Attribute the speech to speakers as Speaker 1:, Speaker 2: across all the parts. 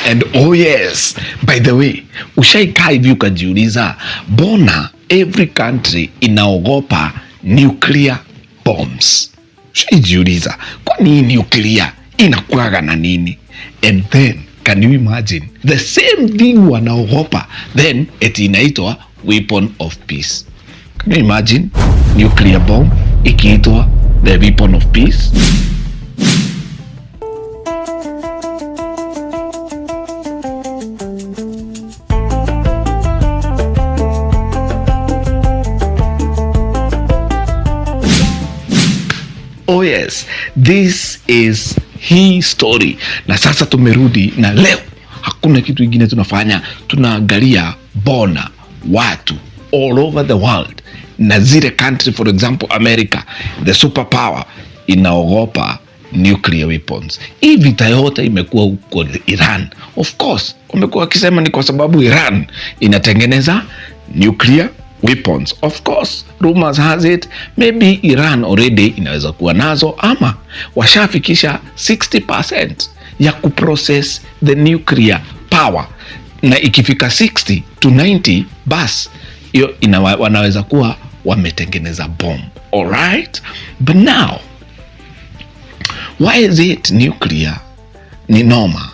Speaker 1: And oh yes, by the way, ushaikaa hivi ukajiuliza, bona every country inaogopa nuclear bombs? Ushaijiuliza, kwa nini nuclear inakuaga na nini? And then can you imagine the same thing wanaogopa, then eti inaitwa weapon of peace? Can you imagine nuclear bomb ikiitwa the weapon of peace? Oh yes, this is hii story. Na sasa tumerudi, na leo hakuna kitu ingine tunafanya, tunaangalia bona watu all over the world na zile country, for example America, the superpower, inaogopa nuclear weapons. Hii vita yote imekuwa huko Iran. Of course, wamekuwa wakisema ni kwa sababu Iran inatengeneza nuclear weapons. Of course, rumors has it maybe Iran already inaweza kuwa nazo, ama washafikisha 60% ya kuprocess the nuclear power, na ikifika 60 to 90 bas hiyo wanaweza kuwa wametengeneza bomb. Alright, but now why is it nuclear ni noma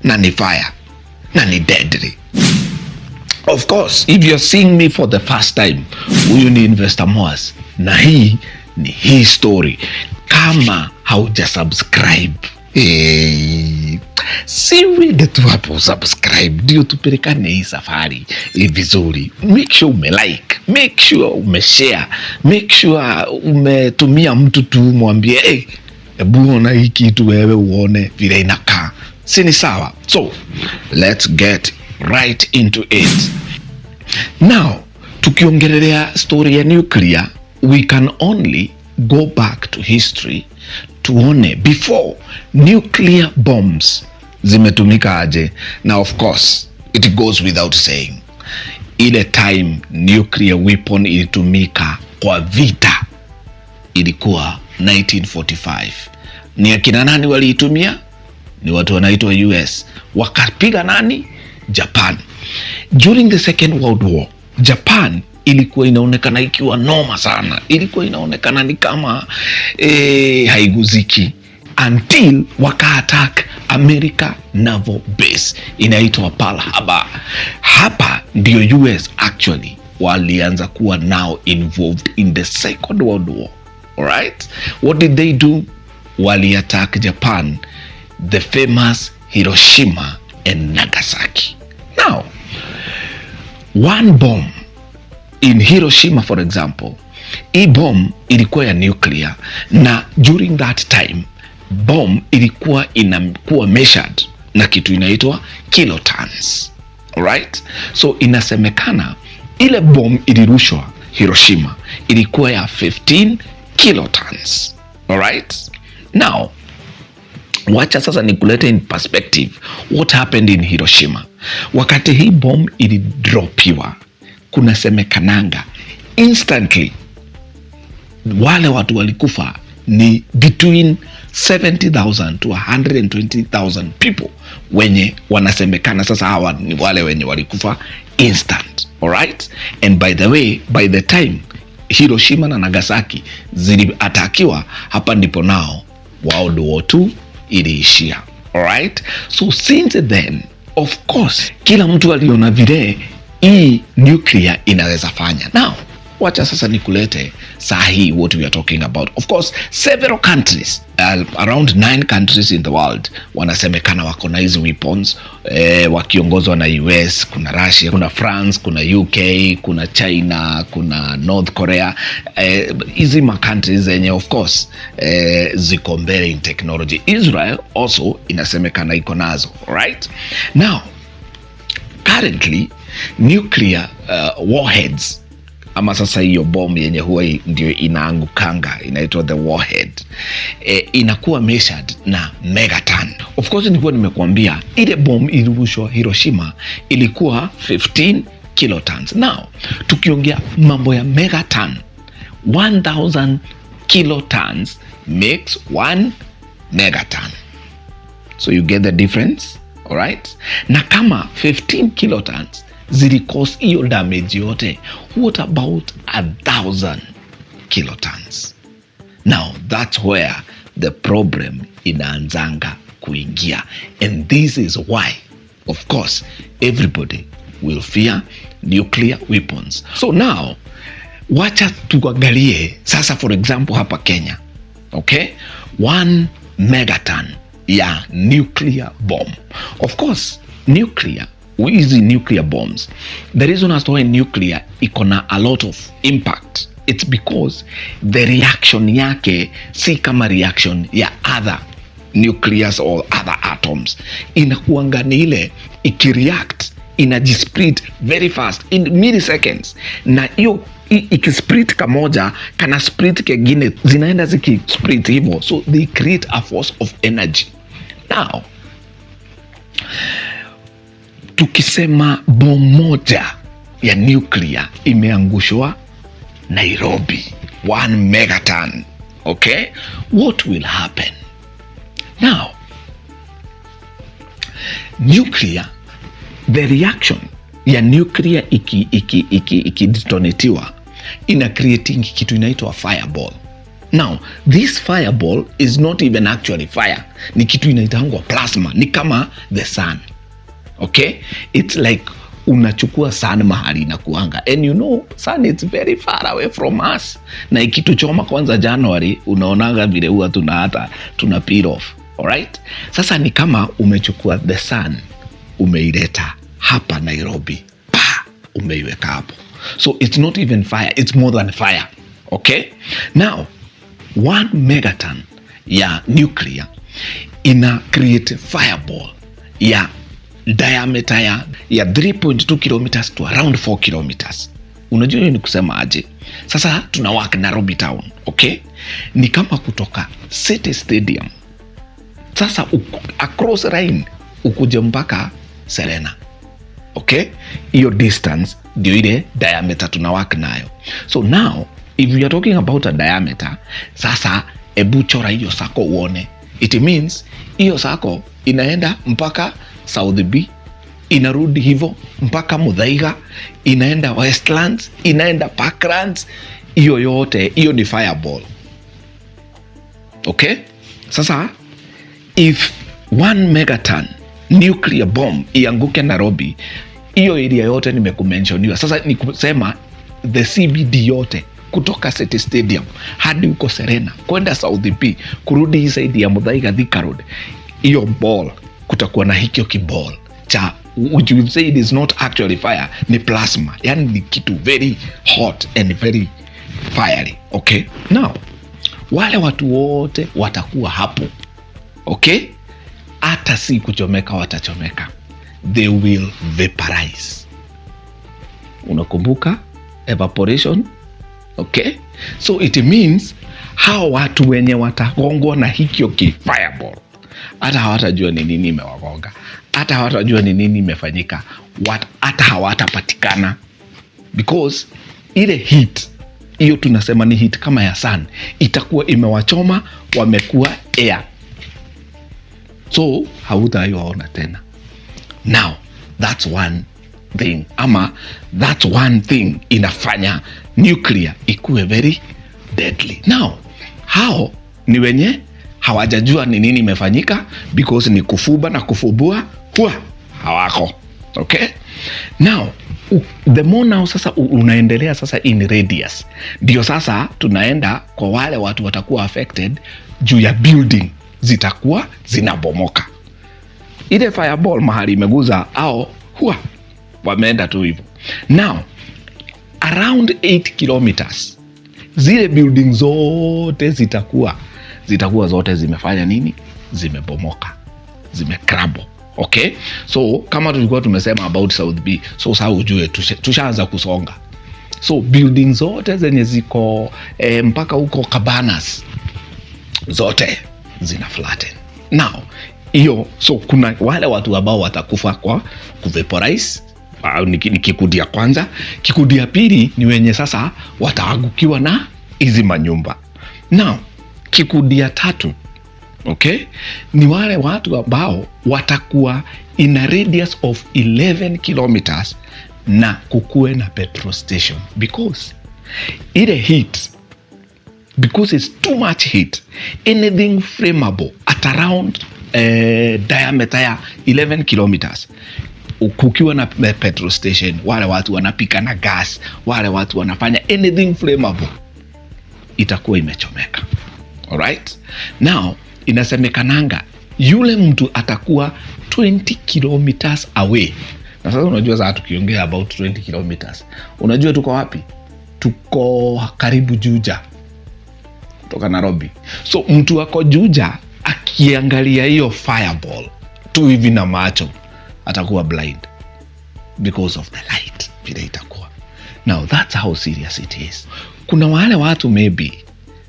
Speaker 1: na ni fire na ni deadly? Of course, if you're seeing me for the first time, huyu ni Investor Moas na hii ni hii story. Kama hauja subscribe, siwede tu hapo subscribe, ndio tupelekane hii safari vizuri. Make sure umelike, make sure umeshare, make sure umetumia mtu tu mwambie, hebu ona hii kitu wewe uone vile inakaa. Si ni sawa? So, let's get right into it. Now, tukiongelea story ya nuclear, we can only go back to history tuone before nuclear bombs zimetumika aje. Now of course, it goes without saying, ile time nuclear weapon ilitumika kwa vita ilikuwa 1945. Ni akina nani waliitumia? Ni watu wanaitwa US. Wakapiga nani? Japan. During the Second World War, Japan ilikuwa inaonekana ikiwa noma sana. Ilikuwa inaonekana ni kama haiguziki until waka-attack America Naval Base inaitwa Pearl Harbor. Hapa ndio US actually walianza kuwa now involved in the Second World War. Alright? What did they do? Wali-attack Japan, the famous Hiroshima and Nagasaki. Now, one bomb in Hiroshima, for example, hii bomb ilikuwa ya nuclear, na during that time bomb ilikuwa inakuwa measured na kitu inaitwa kilotons. Alright? So inasemekana ile bomb ilirushwa Hiroshima ilikuwa ya 15 kilotons. Alright? Now, wacha sasa nikulete in perspective what happened in Hiroshima. Wakati hii bomb ilidropiwa, kunasemekananga instantly wale watu walikufa ni between 70,000 to 120,000 people, wenye wanasemekana sasa hawa ni wale wenye walikufa instant. Alright? And by the way, by the time Hiroshima na Nagasaki ziliatakiwa, hapa ndipo nao World War II iliishia. Alright? So since then, of course, kila mtu aliona vile hii nuclear inaweza fanya. Now, wacha sasa nikulete sahi what we are talking about. Of course, several countries, around 9 countries in the world wanasemekana wako na hizi weapons, wakiongozwa na US, kuna Russia, kuna France, kuna UK, kuna China, kuna North Korea. Hizi ma countries zenye of course ziko mbele in technology. Israel also inasemekana iko nazo. Right? Now, currently nuclear warheads, ama sasa hiyo bomb yenye huwa ndio inaangukanga inaitwa the warhead, inakuwa measured na megaton. Of course, nilikuwa nimekuambia ile bomb ilirushwa Hiroshima ilikuwa 15 kilotons. Now, tukiongea mambo ya megaton, 1000 kilotons makes 1 megaton. So you get the difference? Alright? Na kama 15 kilotons zilikos hiyo damage yote, what about 1,000 kilotons? Now that's where the problem inaanzanga kuingia, and this is why of course everybody will fear nuclear weapons. So now wacha tuangalie sasa, for example hapa Kenya, okay, 1 megaton ya nuclear bomb. Of course hizi nuclear bombs, the reason as to why nuclear ikona a lot of impact, it's because the reaction yake si kama reaction ya other nucleus or other atoms. Inakuanga ni ile ikireact inajisplit very fast in milliseconds, na hiyo ikisplit kamoja kana split kengine, zinaenda zikisplit hivyo, so they create a force of energy. Now tukisema bomu moja ya nuclear imeangushwa Nairobi, 1 megaton, okay, what will happen? Now nuclear, the reaction ya nuclear ikidetonatiwa ina creating kitu inaitwa fireball. Now this fireball is not even actually fire, ni kitu inaitangwa plasma, ni kama the sun, okay, it's like unachukua sun mahali inakuanga, and you know sun is very far away from us, na ikituchoma kwanza January unaonanga vile huwa tuna peel off. Alright, sasa ni kama umechukua the sun umeileta hapa Nairobi, umeiweka hapo, so it's not even fire, it's more than fire, okay. Now 1 megaton ya nuclear ina create fireball ya diameter ya 3.2 kilometers to around 4 kilometers. Unajua hiyo ni kusema aje? Sasa tuna work Nairobi town, okay, ni kama kutoka City Stadium sasa across Rhine ukuje mpaka Serena, okay, hiyo distance ndio ile diameter tuna work nayo. So now if you are talking about a diameter, sasa ebu chora hiyo sako uone. It means hiyo sako inaenda mpaka South B, inarudi hivyo mpaka Muthaiga, inaenda Westlands, inaenda Parklands, hiyo yote hiyo ni fireball, okay. Sasa if 1 megaton nuclear bomb ianguke Nairobi, hiyo area yote nimekumensioniwa. Sasa ni kusema the CBD yote kutoka City Stadium hadi uko Serena kwenda South B kurudi hii side ya Muthaiga Thika Road, hiyo ball kutakuwa na hikyo kiball cha which you say it is not actually fire, ni plasma, yani ni kitu very hot and very fiery, okay. Now wale watu wote watakuwa hapo, okay, hata si kuchomeka watachomeka, they will vaporize. Unakumbuka evaporation, okay. So it means hao watu wenye watagongwa na hikyo ki fireball hata hawatajua ni nini imewagonga, hata hawatajua ni nini imefanyika, hata hawatapatikana, because ile heat hiyo tunasema ni heat kama ya sun itakuwa imewachoma, wamekuwa air, so hautawaona tena. Now that's one thing, ama that's one thing inafanya nuclear ikuwe very deadly. Now hao ni wenye hawajajua ni nini imefanyika, because ni kufuba na kufubua huwa hawako, okay. Now the more now sasa unaendelea sasa in radius, ndio sasa tunaenda kwa wale watu watakuwa affected juu ya building zitakuwa zinabomoka. Ile fireball mahali imeguza au huwa wameenda tu hivyo. Now around 8 kilometers zile building zote zitakuwa zote zimefanya nini? Zimebomoka, zimekrabo, okay. So kama tulikuwa tumesema about South B, so sasa ujue tushaanza kusonga. So building zote zenye ziko mpaka huko Cabanas zote zina flatten. Now hiyo, so kuna wale watu ambao watakufa kwa kuvaporize, ni kikundi ya kwanza. Kikundi ya pili ni wenye sasa wataagukiwa na hizi manyumba. Now kikundi ya tatu, Okay, ni wale watu ambao watakuwa in a radius of 11 kilometers na kukue na petrol station, because ile heat, because it's too much heat, anything flammable at around diameter ya 11 kilometers, kukiwa na petrol station, wale watu wanapika na gas, wale watu wanafanya anything flammable, itakuwa imechomeka. Alright, now inasemekananga yule mtu atakuwa 20 kilometers away. Na sasa unajua sasa tukiongea about 20 kilometers, unajua tuko wapi? Tuko karibu Juja kutoka Nairobi. So mtu wako Juja akiangalia hiyo fireball tu hivi na macho atakuwa blind because of the light vile itakuwa. Now that's how serious it is. Kuna wale watu maybe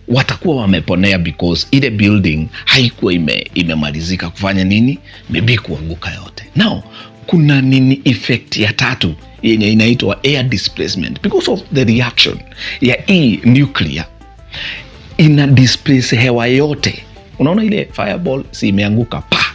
Speaker 1: watakuwa wameponea because ile building haikuwa imemalizika kufanya nini, maybe kuanguka yote. Now kuna nini effect ya tatu yenye inaitwa air displacement, because of the reaction ya nuclear ina displace hewa yote. Unaona ile fireball si imeanguka pa,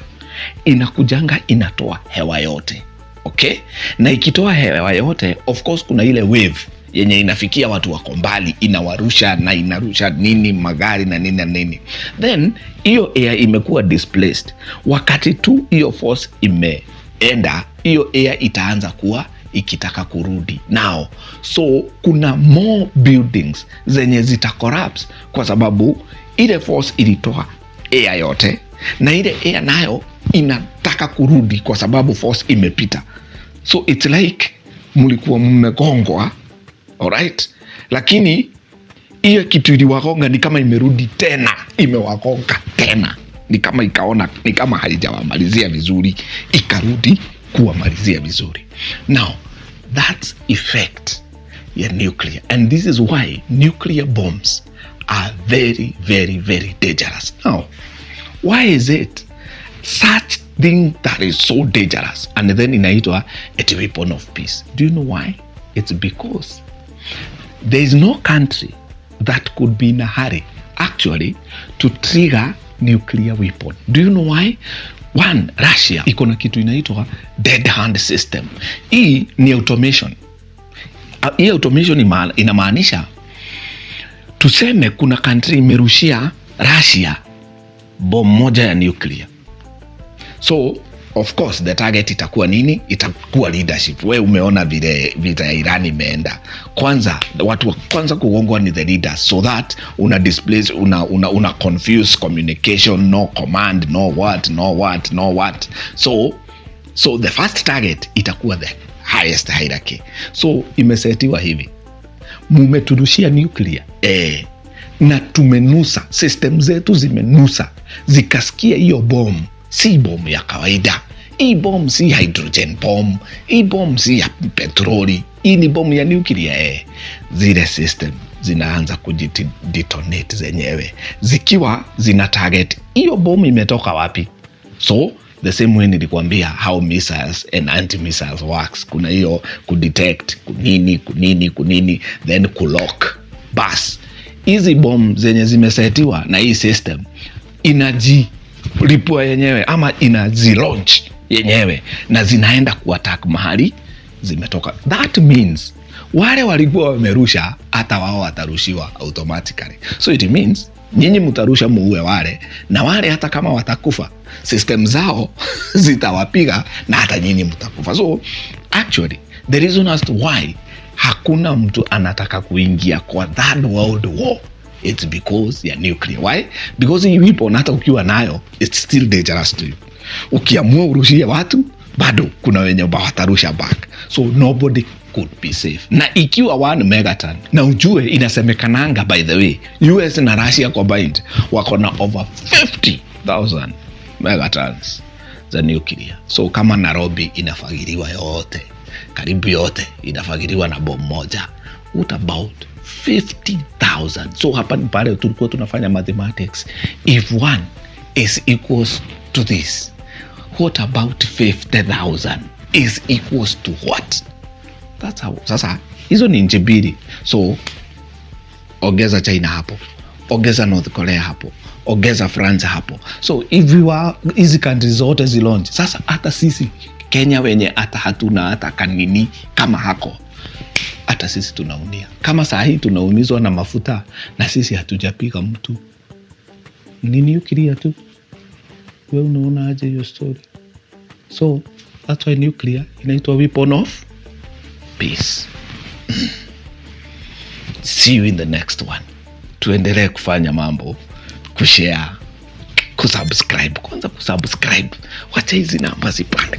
Speaker 1: inakujanga inatoa hewa yote. Okay, na ikitoa hewa yote, of course kuna ile wave yenye inafikia watu wako mbali, inawarusha na inarusha nini, magari na nini na nini. Then hiyo air imekuwa displaced. Wakati tu hiyo force imeenda, hiyo air itaanza kuwa ikitaka kurudi now. So kuna more buildings zenye zita collapse kwa sababu ile force ilitoa air yote, na ile air nayo inataka kurudi kwa sababu force imepita. So it's like mulikuwa mmegongwa, alright, lakini hiyo kitu iliwagonga ni kama imerudi tena, imewagonga tena, ni kama ikaona ni kama haijawamalizia vizuri, ikarudi kuwamalizia vizuri. Now that's effect ya nuclear, and this is why nuclear bombs are very very very dangerous. Now why is it such thing that is so dangerous and then inaitwa a weapon of peace? Do you know why? It's because there is no country that could be in a hurry actually to trigger nuclear weapon. Do you know why? One, Russia iko na kitu inaitwa dead hand system. Hii ni automation. Hii automation inamaanisha tuseme kuna country imerushia Russia bomu moja ya nuclear. So of course the target itakuwa nini? Itakuwa leadership. We umeona vile vita ya Iran imeenda. Kwanza watu wa kwanza kugongwa ni the leaders, so that una displace, una confuse communication, no command, no what. So the first target itakuwa the highest hierarchy. So imesetiwa hivi, mumeturushia nuclear na tumenusa, system zetu zimenusa, zikasikia hiyo bomb si bomb ya kawaida. Hii bomb si hydrogen bomb, hii bomb si ya petroli, hii ni bomb ya nuclear. Zile system zinaanza kujidetonate zenyewe, zikiwa zina target hiyo bomb imetoka wapi. So the same way nilikwambia how missiles and anti-missiles works. Kuna hiyo kudetect kunini then kulock. Bas hizi bomb zenye zimesetiwa na hii system inajilipua yenyewe ama inazilaunch yenyewe na zinaenda kuattack mahali zimetoka. That means wale walikuwa wamerusha hata wao watarushiwa automatically. So it means nyinyi mtarusha muue wale, na wale hata kama watakufa system zao zitawapiga na hata nyinyi mtakufa. So actually the reason as to why hakuna mtu anataka kuingia kwa third world war, it's because ya nuclear. Why? Because hii weapon hata ukiwa nayo it's still dangerous to you. Ukiamua urushie watu bado kuna wenye watarusha back. So nobody could be safe. Na ikiwa 1 megaton, na ujue inasemekananga by the way US na Russia combined wako na over 50,000 megatons za nuclear. So kama Nairobi inafagiliwa yote, karibu yote inafagiliwa na bomu moja, what about 50,000? So hapa ni pale tulikuwa tunafanya mathematics. If 1 is equals to this, what about 50,000 is equals to what? That's how. Sasa hizo ni nchi mbili, so ongeza China hapo, ongeza North Korea hapo, ongeza France hapo. So if we were hizi countries zote zilaunch, sasa hata sisi Kenya wenye hata hatuna hata kanini kama hako, hata sisi tunaumia. Kama saa hii tunaumizwa na mafuta na sisi hatujapiga mtu, ni nuclear tu. Wewe unaona aje hiyo story? So that's why nuclear inaitwa weapon of peace. See you in the next one. Tuendelee kufanya mambo, kushare, kusubscribe. Kwanza kusubscribe, wacha hizi namba zipande.